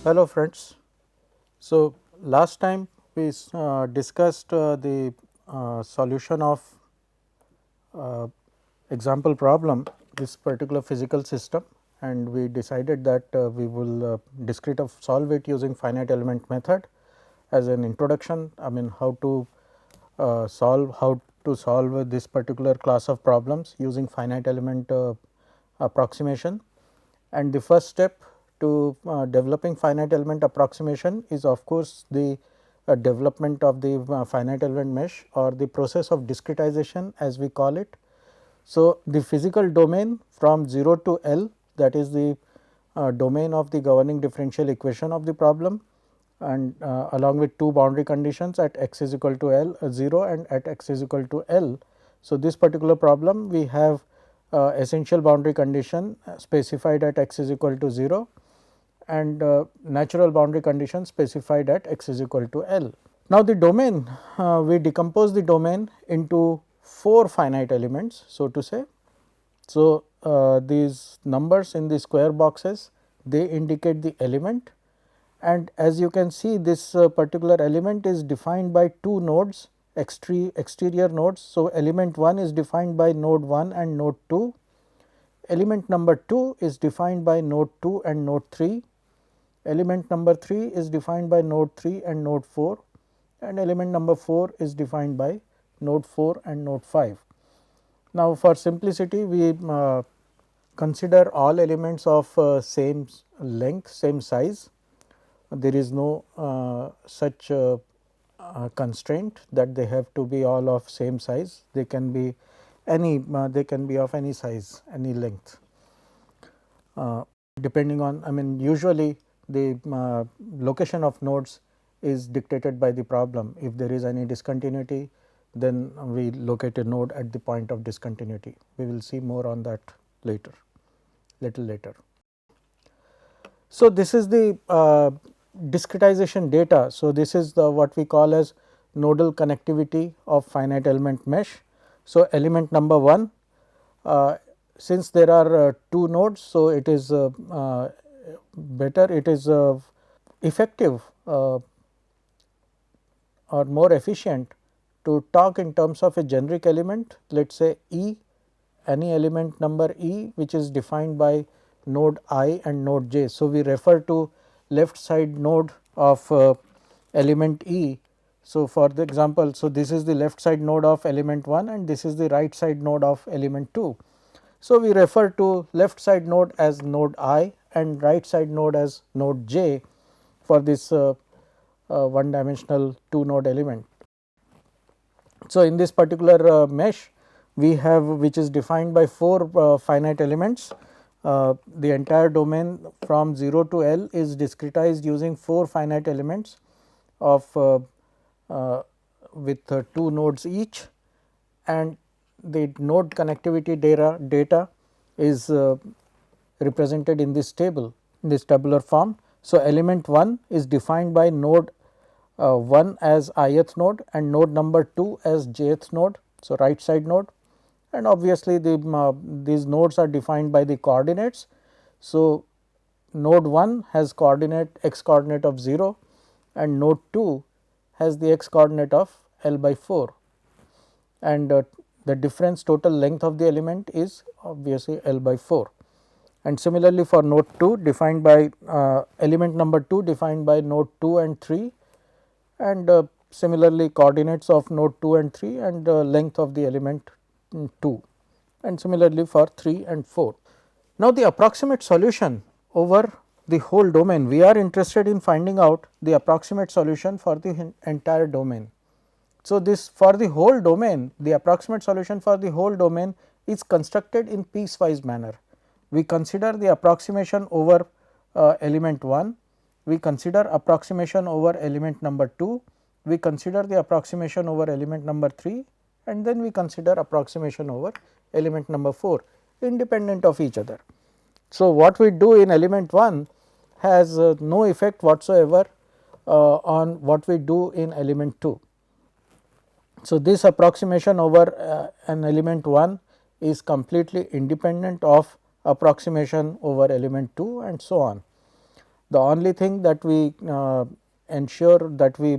Hello friends. So, last time we discussed the solution of example problem this particular physical system, and we decided that we will discrete of solve it using finite element method as an introduction. I mean how to solve this particular class of problems using finite element approximation. And the first step to developing finite element approximation is of course the development of the finite element mesh or the process of discretization as we call it. So, the physical domain from 0 to L, that is the domain of the governing differential equation of the problem, and along with two boundary conditions at x is equal to L 0 and at x is equal to L. So, this particular problem we have essential boundary condition specified at x is equal to 0 and natural boundary condition specified at x is equal to L. Now, the domain we decompose the domain into 4 finite elements, so to say. So, these numbers in the square boxes, they indicate the element, and as you can see this particular element is defined by two nodes, exterior nodes. So, element 1 is defined by node 1 and node 2, element number 2 is defined by node 2 and node 3, element number 3 is defined by node 3 and node 4, and element number 4 is defined by node 4 and node 5. Now, for simplicity we consider all elements of same length, same size. There is no such constraint that they have to be all of same size. They can be of any size, any length, depending on, I mean usually the location of nodes is dictated by the problem. If there is any discontinuity, then we locate a node at the point of discontinuity. We will see more on that later, little later. So, this is the discretization data. So, this is the what we call as nodal connectivity of finite element mesh. So, element number 1, since there are two nodes, so it is better, it is effective or more efficient to talk in terms of a generic element, let us say E, any element number E which is defined by node I and node j. So, we refer to left side node of element E. So, for the example, so this is the left side node of element 1 and this is the right side node of element 2. So, we refer to left side node as node I and right side node as node j for this one dimensional two node element. So, in this particular mesh we have, which is defined by 4 finite elements. The entire domain from 0 to L is discretized using 4 finite elements of with 2 nodes each, and the node connectivity data is represented in this table, in this tabular form. So, element 1 is defined by node 1 as ith node and node number 2 as jth node. So, right side node, and obviously these nodes are defined by the coordinates. So, node 1 has coordinate x coordinate of 0 and node 2 has the x coordinate of L by 4, and the difference total length of the element is obviously L by 4. And similarly, for node 2 defined by element number 2 defined by node 2 and 3, and similarly coordinates of node 2 and 3 and length of the element 2, and similarly for 3 and 4. Now, the approximate solution over the whole domain, we are interested in finding out the approximate solution for the entire domain. So, this for the whole domain, the approximate solution for the whole domain is constructed in piecewise manner. We consider the approximation over element 1, we consider approximation over element number 2, we consider the approximation over element number 3, and then we consider approximation over element number 4 independent of each other. So, what we do in element 1 has no effect whatsoever on what we do in element 2. So, this approximation over an element 1 is completely independent of approximation over element 2 and so on. The only thing that we ensure that we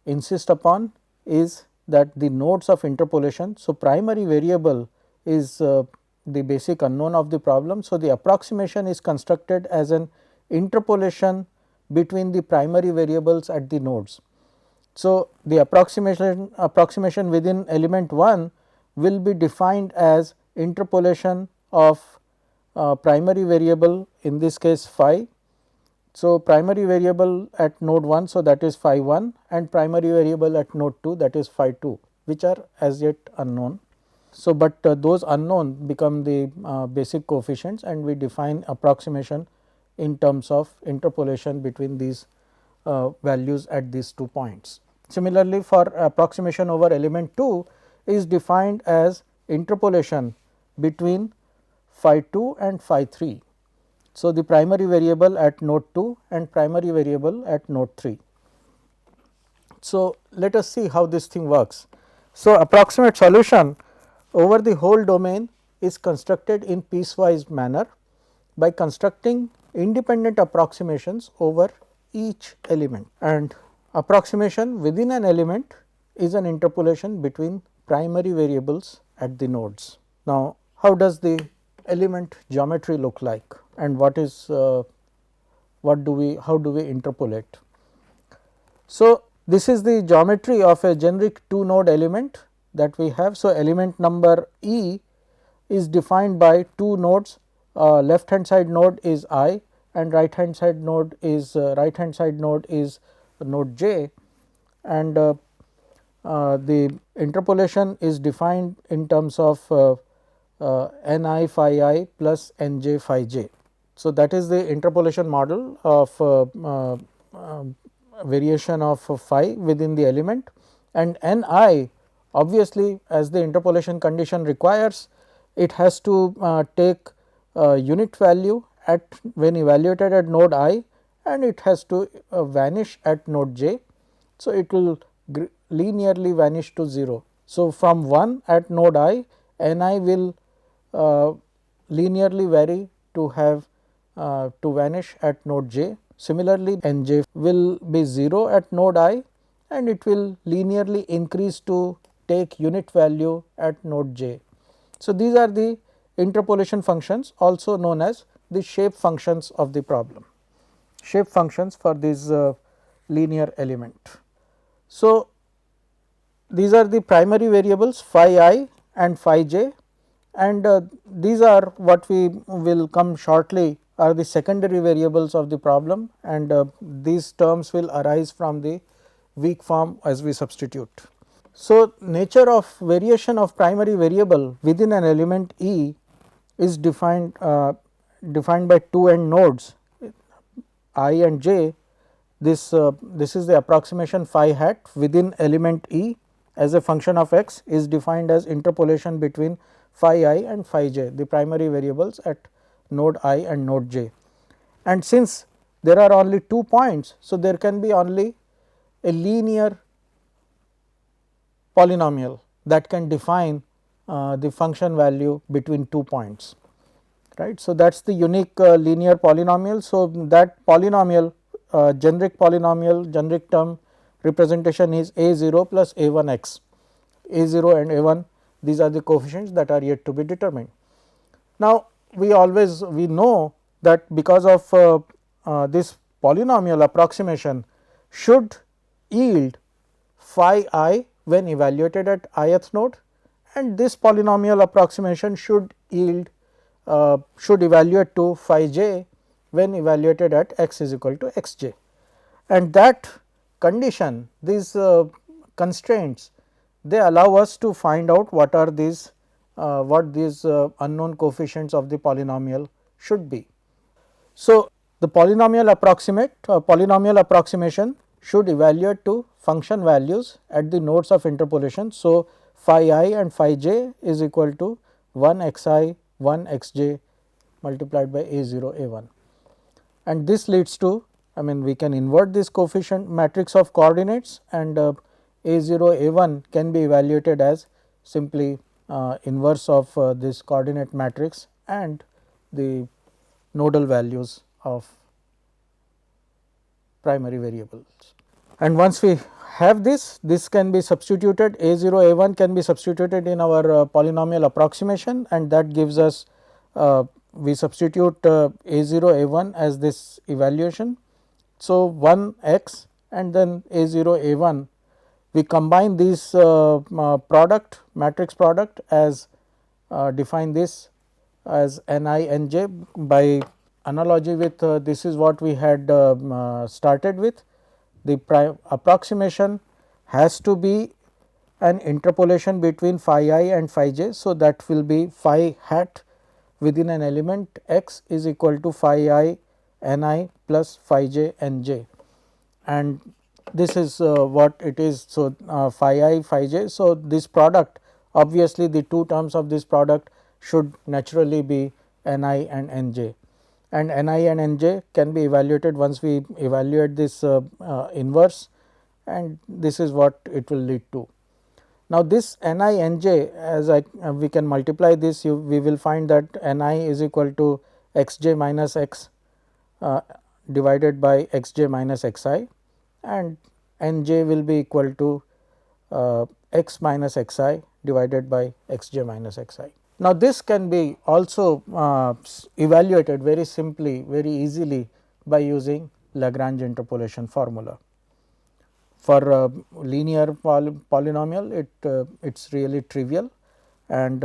insist upon is that the nodes of interpolation. So, primary variable is the basic unknown of the problem. So, the approximation is constructed as an interpolation between the primary variables at the nodes. So, the approximation within element 1 will be defined as interpolation of primary variable, in this case phi. So, primary variable at node 1, so that is phi 1, and primary variable at node 2, that is phi 2, which are as yet unknown. So, but those unknown become the basic coefficients, and we define approximation in terms of interpolation between these values at these 2 points. Similarly, for approximation over element 2 is defined as interpolation between phi 2 and phi 3. So, the primary variable at node 2 and primary variable at node 3. So, let us see how this thing works. So, approximate solution over the whole domain is constructed in piecewise manner by constructing independent approximations over each element, and approximation within an element is an interpolation between primary variables at the nodes. Now, how does the element geometry look like, and what is how do we interpolate? So, this is the geometry of a generic 2 node element that we have. So, element number E is defined by 2 nodes, left hand side node is I and right hand side node is node j, and the interpolation is defined in terms of n I phi I plus n j phi j. So, that is the interpolation model of variation of phi within the element, and n I obviously as the interpolation condition requires, it has to take unit value at when evaluated at node I, and it has to vanish at node j. So, it will linearly vanish to 0. So, from 1 at node I, n I will linearly vary to have to vanish at node j. Similarly, n j will be 0 at node I, and it will linearly increase to take unit value at node j. So, these are the interpolation functions, also known as the shape functions of the problem, shape functions for this linear element. So, these are the primary variables phi I and phi j, and these are what we will come shortly are the secondary variables of the problem, and these terms will arise from the weak form as we substitute. So, nature of variation of primary variable within an element E is defined by 2 end nodes I and j. This is the approximation phi hat within element E as a function of x is defined as interpolation between phi I and phi j, the primary variables at node I and node j. And since there are only 2 points, so there can be only a linear polynomial that can define the function value between 2 points, right. So, that is the unique linear polynomial. So, that polynomial generic polynomial generic term representation is a 0 plus a 1 x, a 0 and a 1, these are the coefficients that are yet to be determined. Now, we know that because of this polynomial approximation should yield phi I when evaluated at ith node, and this polynomial approximation should yield should evaluate to phi j when evaluated at x is equal to x j, and that condition, these constraints, they allow us to find out what are these unknown coefficients of the polynomial should be. So, the polynomial approximation should evaluate to function values at the nodes of interpolation. So, phi I and phi j is equal to 1 x I 1 x j multiplied by a 0 a 1, and this leads to, I mean, we can invert this coefficient matrix of coordinates, and a 0 a 1 can be evaluated as simply inverse of this coordinate matrix and the nodal values of primary variables. And once we have this can be substituted, A0 A1 can be substituted in our polynomial approximation, and that gives us we substitute A0 A1 as this evaluation. So, 1 x and then A0 A1, we combine these product matrix product as define this as Ni Nj by analogy with this is what we had started with. The approximation has to be an interpolation between phi I and phi j. So, that will be phi hat within an element x is equal to phi I n I plus phi j n j, and this is what it is. So, phi I phi j. So, this product, obviously the two terms of this product should naturally be n I and n j, and n I and n j can be evaluated once we evaluate this inverse, and this is what it will lead to. Now, this n I n j, as we can multiply this, we will find that n I is equal to x j minus x divided by x j minus x I, and n j will be equal to x minus x I divided by x j minus x I. Now, this can be also evaluated very simply, very easily by using Lagrange interpolation formula. For linear polynomial, it is really trivial, and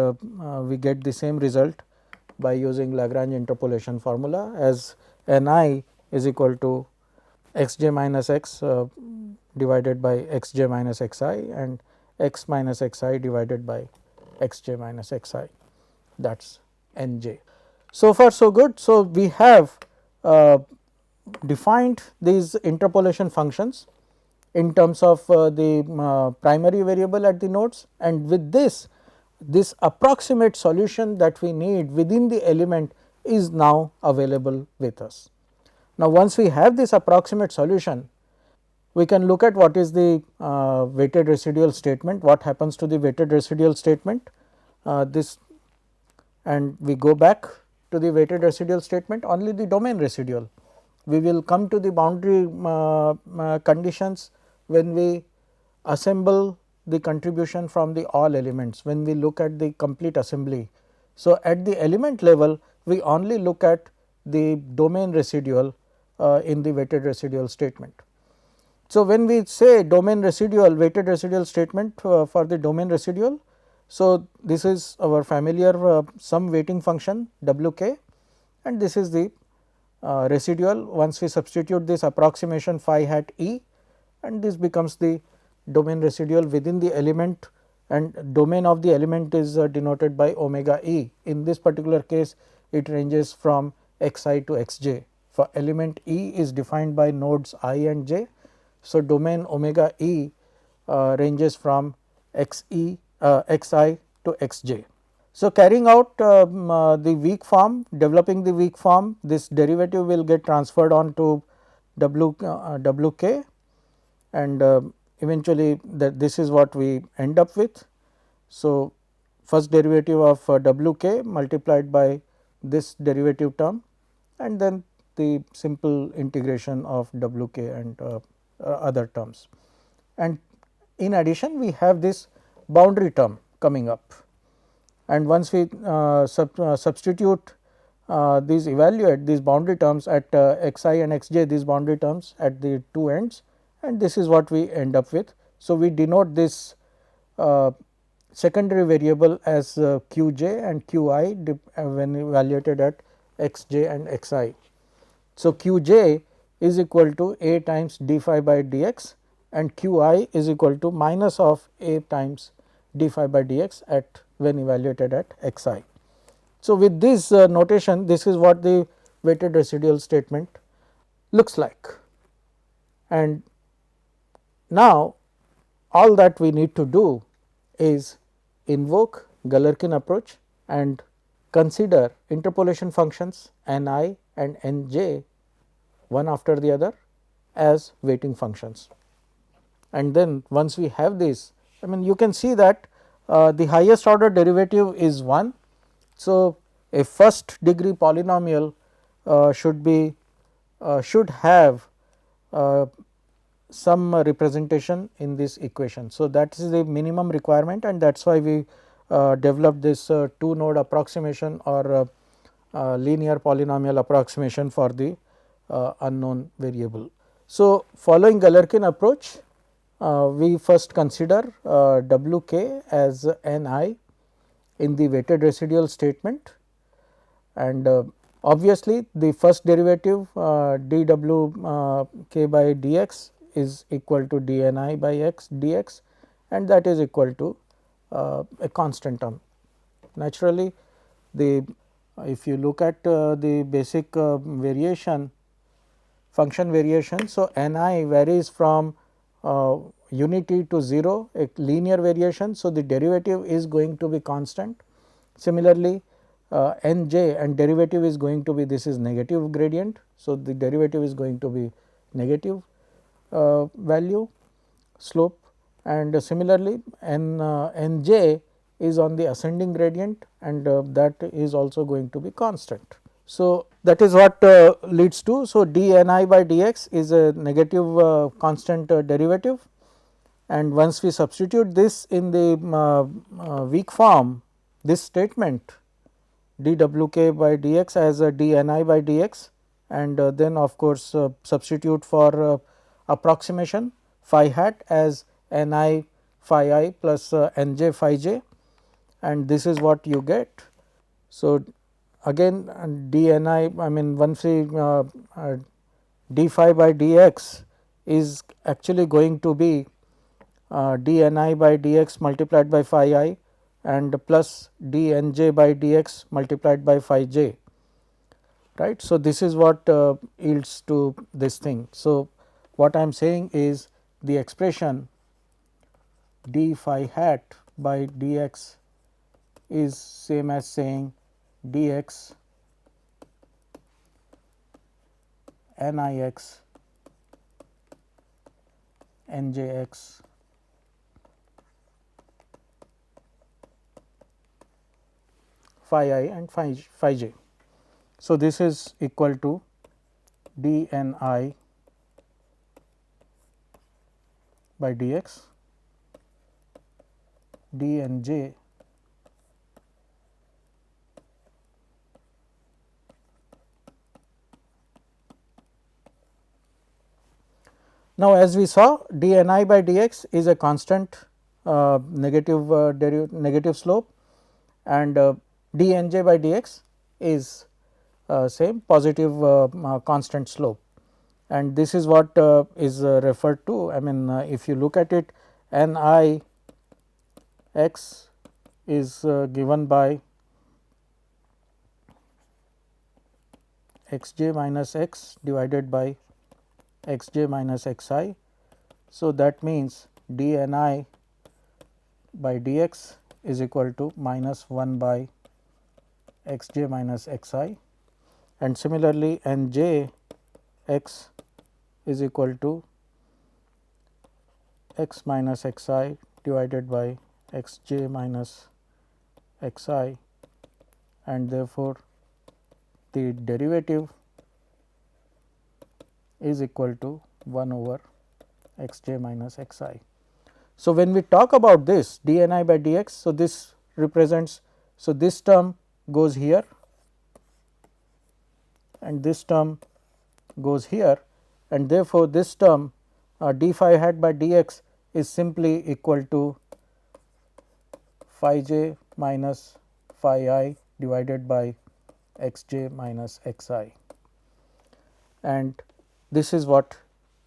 we get the same result by using Lagrange interpolation formula, as n I is equal to x j minus x divided by x j minus x I, and x minus x I divided by x j minus x I, that is n j. So far so good. So, we have defined these interpolation functions in terms of the primary variable at the nodes, and with this approximate solution that we need within the element is now available with us. Now, once we have this approximate solution, we can look at what is the weighted residual statement, what happens to the weighted residual statement, this, and we go back to the weighted residual statement, only the domain residual. We will come to the boundary conditions when we assemble the contribution from the all elements, when we look at the complete assembly. So, at the element level, we only look at the domain residual in the weighted residual statement. So, when we say domain residual, weighted residual statement for the domain residual, so this is our familiar sum weighting function W k, and this is the residual. Once we substitute this approximation phi hat E, and this becomes the domain residual within the element, and domain of the element is denoted by omega E. In this particular case, it ranges from x I to x j. For element E is defined by nodes I and j. So, domain omega E ranges from x I to x j. So, carrying out the weak form, developing the weak form, this derivative will get transferred on to W k, and eventually this is what we end up with. So, first derivative of W k multiplied by this derivative term, and then the simple integration of W k and other terms. And in addition, we have this boundary term coming up, and once we substitute evaluate these boundary terms at x I and x j, these boundary terms at the two ends, and this is what we end up with. So, we denote this secondary variable as q j and q I when evaluated at x j and x I. So, q j is equal to a times d phi by dx, and q I is equal to minus of a times d phi by dx at when evaluated at x I. So, with this notation, this is what the weighted residual statement looks like. And now, all that we need to do is invoke Galerkin approach and consider interpolation functions n I and n j one after the other as weighting functions. And then once we have this, I mean you can see that the highest order derivative is 1. So, a first degree polynomial should have some representation in this equation. So, that is the minimum requirement, and that is why we developed this 2 node approximation or linear polynomial approximation for the unknown variable. So, following Galerkin approach, we first consider W k as n I in the weighted residual statement, and obviously, the first derivative d W k by d x is equal to d n I by x dx, and that is equal to a constant term. Naturally, the if you look at the basic variation function variation. So, n I varies from unity to 0, a linear variation. So, the derivative is going to be constant. Similarly, n j and derivative is going to be, this is negative gradient. So, the derivative is going to be negative value slope, and similarly n j is on the ascending gradient, and that is also going to be constant. So, that is what leads to. So, d n I by d x is a negative constant derivative, and once we substitute this in the weak form, this statement d w k by d x as a d n I by d x, and then of course, substitute for approximation phi hat as n I phi I plus n j phi j, and this is what you get. So, again d n I mean once we d phi by d x is actually going to be d n I by d x multiplied by phi I and plus d n j by d x multiplied by phi j, right. So, this is what yields to this thing. So, what I am saying is the expression d phi hat by d x is same as saying d x n I x n j x phi I and phi j. So, this is equal to d n I by d x d n j Now, as we saw, d n I by d x is a constant negative slope, and d n j by d x is same positive constant slope, and this is what is referred to. I mean, if you look at it, n I x is given by x j minus x divided by x j minus x I. So, that means d n I by d x is equal to minus 1 by x j minus x I, and similarly n j x is equal to x minus x I divided by x j minus x I, and therefore, the derivative is equal to 1 over x j minus x I. So, when we talk about this d n I by d x, so this represents, so this term goes here and this term goes here, and therefore, this term d phi hat by d x is simply equal to phi j minus phi I divided by x j minus x I, and this is what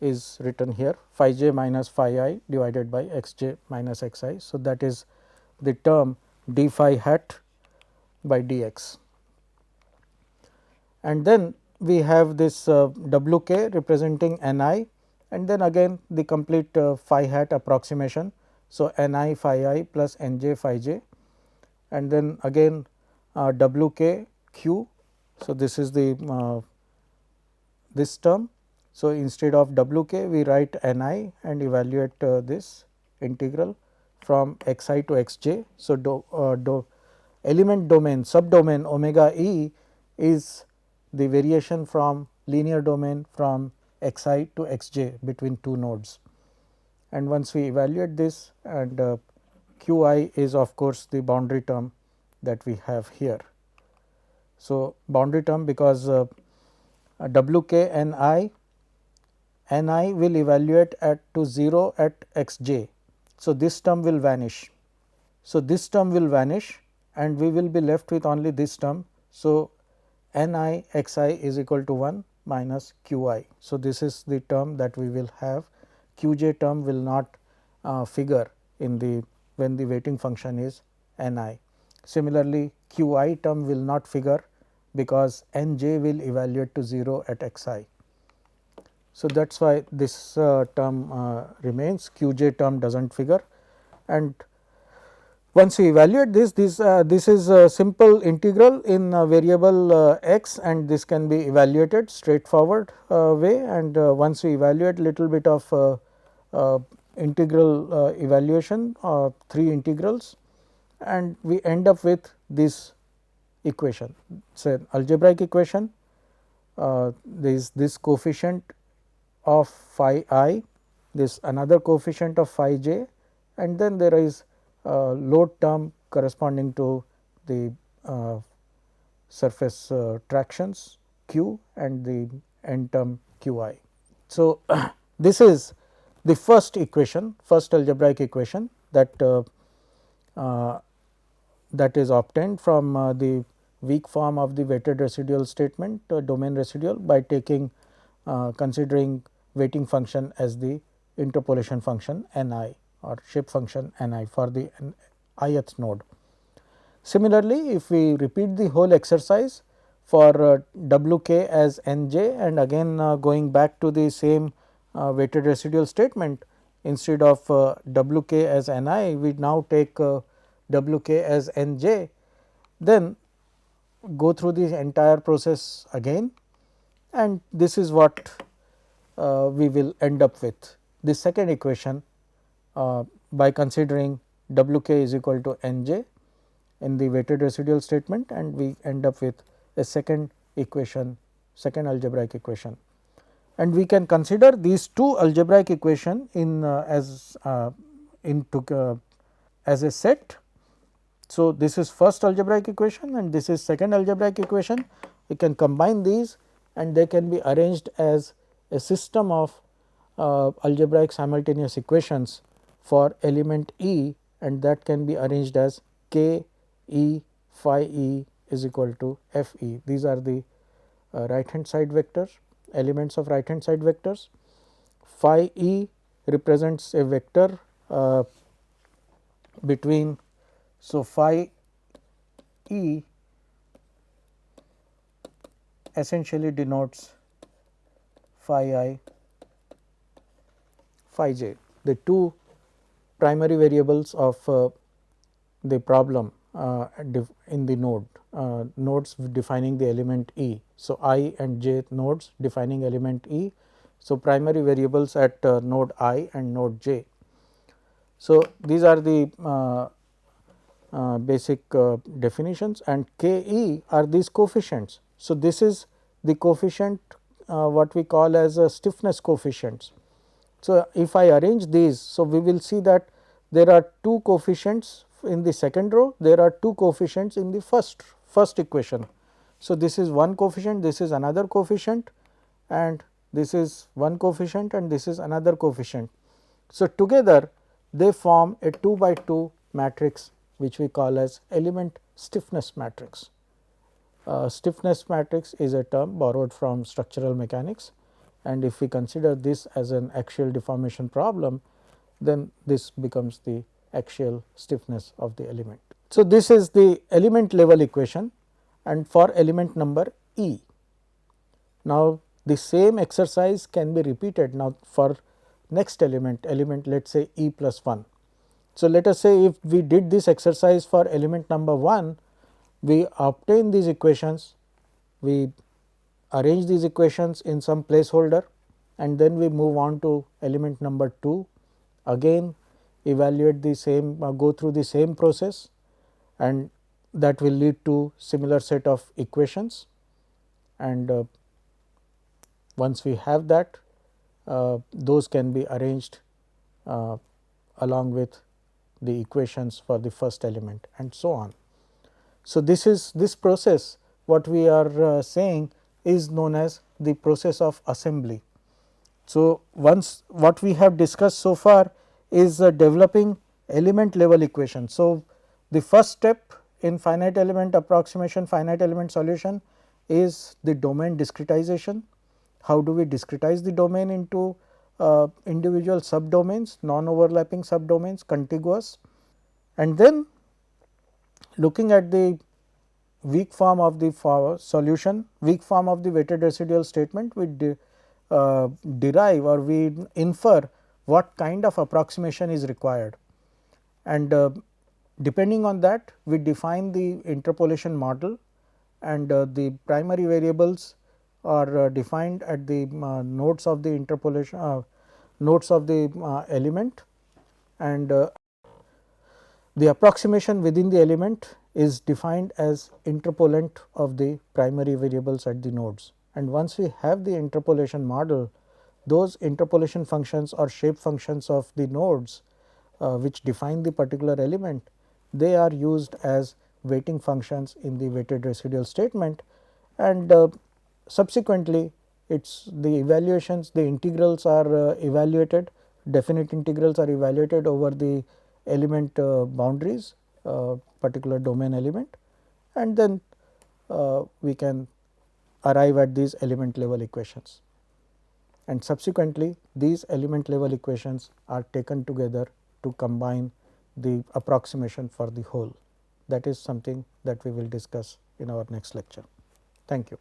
is written here, phi j minus phi I divided by x j minus x I. So, that is the term d phi hat by d x, and then we have this w k representing n I, and then again the complete phi hat approximation. So, n I phi I plus n j phi j, and then again w k q. So, this is the this term. So, instead of w k we write n I and evaluate this integral from x I to x j. So, element domain subdomain omega e is the variation from linear domain from x I to x j between two nodes. And once we evaluate this, and q I is of course the boundary term that we have here. So, boundary term, because w k n I will evaluate at to 0 at x j. So, this term will vanish. So, this term will vanish and we will be left with only this term. So, n I x I is equal to 1 minus q I. So, this is the term that we will have. Q j term will not figure in the when the weighting function is n I. Similarly, q I term will not figure because n j will evaluate to 0 at x I. So, that is why this term remains, q j term does not figure. And once we evaluate this, this is a simple integral in variable x, and this can be evaluated straightforward way. And once we evaluate little bit of integral evaluation, 3 integrals, and we end up with this equation. It is an algebraic equation. There is this coefficient of phi I, this another coefficient of phi j, and then there is load term corresponding to the surface tractions q and the end term q I. So, this is the first equation, first algebraic equation that that is obtained from the weak form of the weighted residual statement, domain residual, by taking considering weighting function as the interpolation function n I or shape function n I for the ith node. Similarly, if we repeat the whole exercise for w k as n j, and again going back to the same weighted residual statement, instead of w k as n I, we now take w k as n j, then go through the entire process again, and this is what we will end up with the second equation by considering w k is equal to n j in the weighted residual statement, and we end up with a second equation, second algebraic equation. And we can consider these two algebraic equation in as a set. So, this is first algebraic equation and this is second algebraic equation. We can combine these and they can be arranged as a system of algebraic simultaneous equations for element E, and that can be arranged as k E phi E is equal to f E. These are the right hand side vectors, elements of right hand side vectors. Phi E represents a vector between, so phi E essentially denotes phi I, phi j, the two primary variables of the problem in the node, nodes defining the element E. So, I and j nodes defining element E. So, primary variables at node I and node j. So, these are the basic definitions, and k E are these coefficients. So, this is the coefficient what we call as a stiffness coefficients. So, if I arrange these, so we will see that there are two coefficients in the second row, there are two coefficients in the first equation. So, this is one coefficient, this is another coefficient, and this is one coefficient and this is another coefficient. So, together they form a 2 by 2 matrix which we call as element stiffness matrix. Stiffness matrix is a term borrowed from structural mechanics, and if we consider this as an axial deformation problem, then this becomes the axial stiffness of the element. So, this is the element level equation, and for element number E. Now, the same exercise can be repeated now for next element let us say E plus 1. So, let us say if we did this exercise for element number 1, we obtain these equations, we arrange these equations in some placeholder, and then we move on to element number 2, again evaluate the same, go through the same process, and that will lead to similar set of equations. And once we have that, those can be arranged along with the equations for the first element and so on. So, this process what we are saying is known as the process of assembly. So, once what we have discussed so far is developing element level equation. So, the first step in finite element approximation, finite element solution is the domain discretization. How do we discretize the domain into individual subdomains, non overlapping subdomains, contiguous, and then looking at the weak form of the solution, weak form of the weighted residual statement, we derive or we infer what kind of approximation is required, and depending on that we define the interpolation model, and the primary variables are defined at the nodes of the interpolation nodes of the element, and the approximation within the element is defined as interpolant of the primary variables at the nodes. And once we have the interpolation model, those interpolation functions or shape functions of the nodes which define the particular element, they are used as weighting functions in the weighted residual statement, and subsequently it's the evaluations, the integrals are evaluated, definite integrals are evaluated over the element boundaries, particular domain element, and then we can arrive at these element level equations, and subsequently these element level equations are taken together to combine the approximation for the whole. That is something that we will discuss in our next lecture. Thank you.